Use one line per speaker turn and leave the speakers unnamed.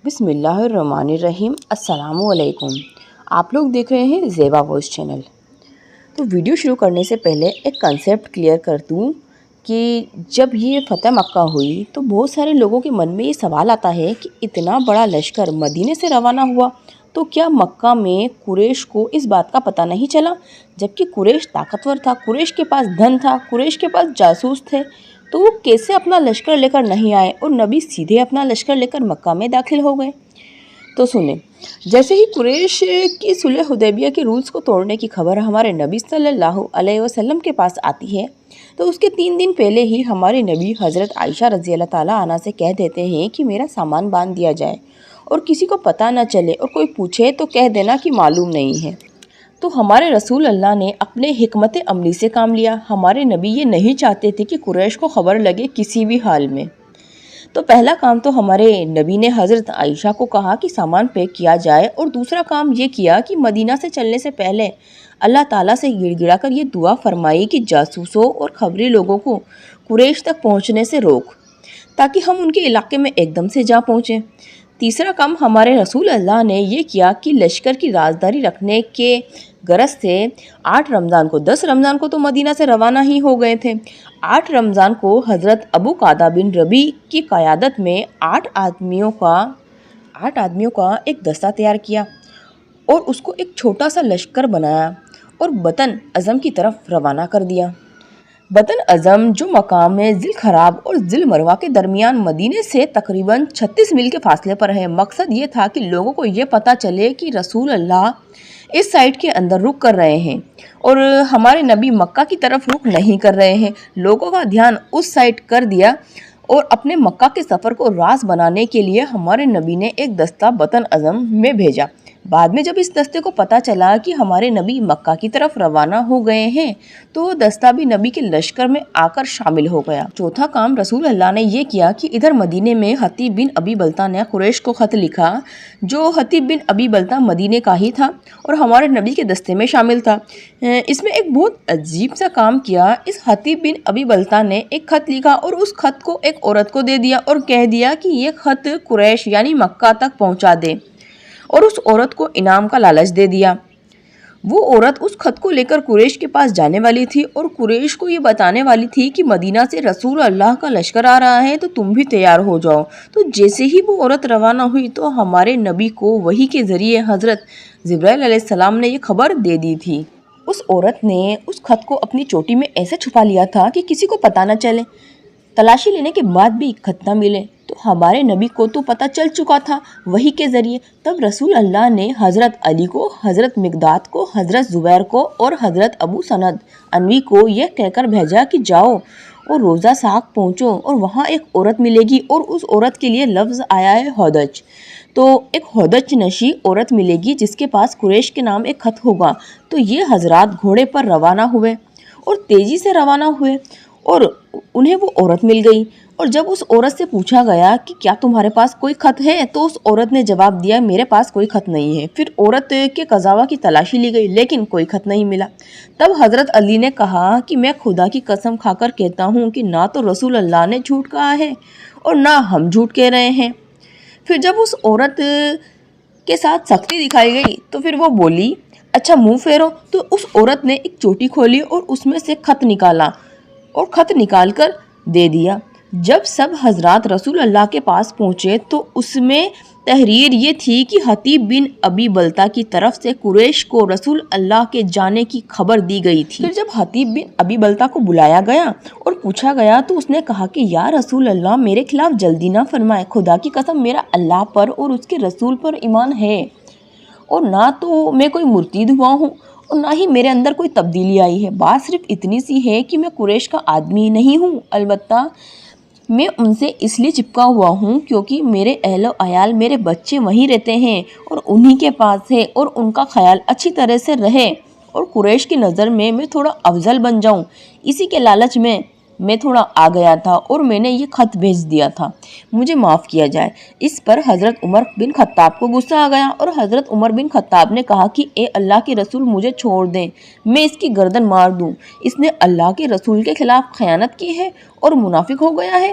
بسم اللہ الرحمن الرحیم۔ السلام علیکم۔ آپ لوگ دیکھ رہے ہیں زیبا وائس چینل۔ تو ویڈیو شروع کرنے سے پہلے ایک کنسیپٹ کلیئر کر دوں کہ جب یہ فتح مکہ ہوئی تو بہت سارے لوگوں کے من میں یہ سوال آتا ہے کہ اتنا بڑا لشکر مدینے سے روانہ ہوا تو کیا مکہ میں قریش کو اس بات کا پتہ نہیں چلا؟ جبکہ قریش طاقتور تھا، قریش کے پاس دھن تھا، قریش کے پاس جاسوس تھے، تو وہ کیسے اپنا لشکر لے کر نہیں آئے اور نبی سیدھے اپنا لشکر لے کر مکہ میں داخل ہو گئے؟ تو سنیں، جیسے ہی قریش کی صلح حدیبیہ کے رولز کو توڑنے کی خبر ہمارے نبی صلی اللہ علیہ وسلم کے پاس آتی ہے تو اس کے 3 دن پہلے ہی ہمارے نبی حضرت عائشہ رضی اللہ تعالیٰ عنہ سے کہہ دیتے ہیں کہ میرا سامان باندھ دیا جائے اور کسی کو پتہ نہ چلے، اور کوئی پوچھے تو کہہ دینا کہ معلوم نہیں ہے۔ تو ہمارے رسول اللہ نے اپنے حکمت عملی سے کام لیا۔ ہمارے نبی یہ نہیں چاہتے تھے کہ قریش کو خبر لگے کسی بھی حال میں۔ تو پہلا کام تو ہمارے نبی نے حضرت عائشہ کو کہا کہ سامان پیک کیا جائے، اور دوسرا کام یہ کیا کہ مدینہ سے چلنے سے پہلے اللہ تعالیٰ سے گڑ گڑا کر یہ دعا فرمائی کہ جاسوسوں اور خبری لوگوں کو قریش تک پہنچنے سے روک، تاکہ ہم ان کے علاقے میں ایک دم سے جا پہنچیں۔ تیسرا کام ہمارے رسول اللہ نے یہ کیا کہ لشکر کی رازداری رکھنے کے غرض سے 8 رمضان کو 10 رمضان کو تو مدینہ سے روانہ ہی ہو گئے تھے۔ 8 رمضان کو حضرت ابو قعدہ بن ربیع کی قیادت میں 8 آدمیوں کا ایک دستہ تیار کیا اور اس کو ایک چھوٹا سا لشکر بنایا اور بطن اعظم کی طرف روانہ کر دیا۔ بطن اعظم جو مقام ذی الخراب اور ذی المروہ کے درمیان مدینے سے تقریباً 36 میل کے فاصلے پر ہے۔ مقصد یہ تھا کہ لوگوں کو یہ پتہ چلے کہ رسول اللہ اس سائٹ کے اندر رک کر رہے ہیں اور ہمارے نبی مکہ کی طرف رک نہیں کر رہے ہیں۔ لوگوں کا دھیان اس سائٹ کر دیا اور اپنے مکہ کے سفر کو راز بنانے کے لیے ہمارے نبی نے ایک دستہ بطن اعظم میں بھیجا۔ بعد میں جب اس دستے کو پتہ چلا کہ ہمارے نبی مکہ کی طرف روانہ ہو گئے ہیں تو وہ دستہ بھی نبی کے لشکر میں آ کر شامل ہو گیا۔ چوتھا کام رسول اللہ نے یہ کیا کہ ادھر مدینے میں حطیب بن ابی بلتہ نے قریش کو خط لکھا، جو حطیب بن ابی بلتہ مدینے کا ہی تھا اور ہمارے نبی کے دستے میں شامل تھا۔ اس میں ایک بہت عجیب سا کام کیا۔ اس حطیب بن ابی بلتہ نے ایک خط لکھا اور اس خط کو ایک عورت کو دے دیا اور کہہ دیا کہ یہ خط قریش یعنی مکہ تک پہنچا دے، اور اس عورت کو انعام کا لالچ دے دیا۔ وہ عورت اس خط کو لے کر قریش کے پاس جانے والی تھی اور قریش کو یہ بتانے والی تھی کہ مدینہ سے رسول اللہ کا لشکر آ رہا ہے تو تم بھی تیار ہو جاؤ۔ تو جیسے ہی وہ عورت روانہ ہوئی تو ہمارے نبی کو وحی کے ذریعے حضرت جبرائیل علیہ السلام نے یہ خبر دے دی تھی۔ اس عورت نے اس خط کو اپنی چوٹی میں ایسے چھپا لیا تھا کہ کسی کو پتہ نہ چلے۔ تلاشی لینے کے بعد بھی خط نہ ملے تو ہمارے نبی کو تو پتہ چل چکا تھا وحی کے ذریعے۔ تب رسول اللہ نے حضرت علی کو، حضرت مقداد کو، حضرت زبیر کو اور حضرت ابو سند انوی کو یہ کہہ کر بھیجا کہ جاؤ اور روضہ ساق پہنچو اور وہاں ایک عورت ملے گی، اور اس عورت کے لیے لفظ آیا ہے ہودج۔ تو ایک ہودج نشی عورت ملے گی جس کے پاس قریش کے نام ایک خط ہوگا۔ تو یہ حضرات گھوڑے پر روانہ ہوئے اور تیزی سے روانہ ہوئے اور انہیں وہ عورت مل گئی، اور جب اس عورت سے پوچھا گیا کہ کیا تمہارے پاس کوئی خط ہے تو اس عورت نے جواب دیا میرے پاس کوئی خط نہیں ہے۔ پھر عورت کے قضاوہ کی تلاشی لی گئی لیکن کوئی خط نہیں ملا۔ تب حضرت علی نے کہا کہ میں خدا کی قسم کھا کر کہتا ہوں کہ نہ تو رسول اللہ نے جھوٹ کہا ہے اور نہ ہم جھوٹ کہہ رہے ہیں۔ پھر جب اس عورت کے ساتھ سختی دکھائی گئی تو پھر وہ بولی اچھا منہ پھیرو۔ تو اس عورت نے ایک چوٹی کھولی اور اس میں سے خط نکالا اور خط نکال کر دے دیا۔ جب سب حضرات رسول اللہ کے پاس پہنچے تو اس میں تحریر یہ تھی کہ حطیب بن ابی بلتہ کی طرف سے قریش کو رسول اللہ کے جانے کی خبر دی گئی تھی۔ پھر جب حطیب بن ابی بلتہ کو بلایا گیا اور پوچھا گیا تو اس نے کہا کہ یا رسول اللہ میرے خلاف جلدی نہ فرمائے، خدا کی قسم میرا اللہ پر اور اس کے رسول پر ایمان ہے، اور نہ تو میں کوئی مرتد ہوا ہوں اور نہ ہی میرے اندر کوئی تبدیلی آئی ہے۔ بات صرف اتنی سی ہے کہ میں قریش کا آدمی نہیں ہوں، البتہ میں ان سے اس لیے چپکا ہوا ہوں کیونکہ میرے اہل و عیال، میرے بچے وہیں رہتے ہیں اور انہی کے پاس ہے، اور ان کا خیال اچھی طرح سے رہے اور قریش کی نظر میں تھوڑا افضل بن جاؤں، اسی کے لالچ میں تھوڑا آ گیا تھا اور میں نے یہ خط بھیج دیا تھا، مجھے معاف کیا جائے۔ اس پر حضرت عمر بن خطاب کو غصہ آ گیا اور حضرت عمر بن خطاب نے کہا کہ اے اللہ کے رسول مجھے چھوڑ دیں، میں اس کی گردن مار دوں، اس نے اللہ کے رسول کے خلاف خیانت کی ہے اور منافق ہو گیا ہے۔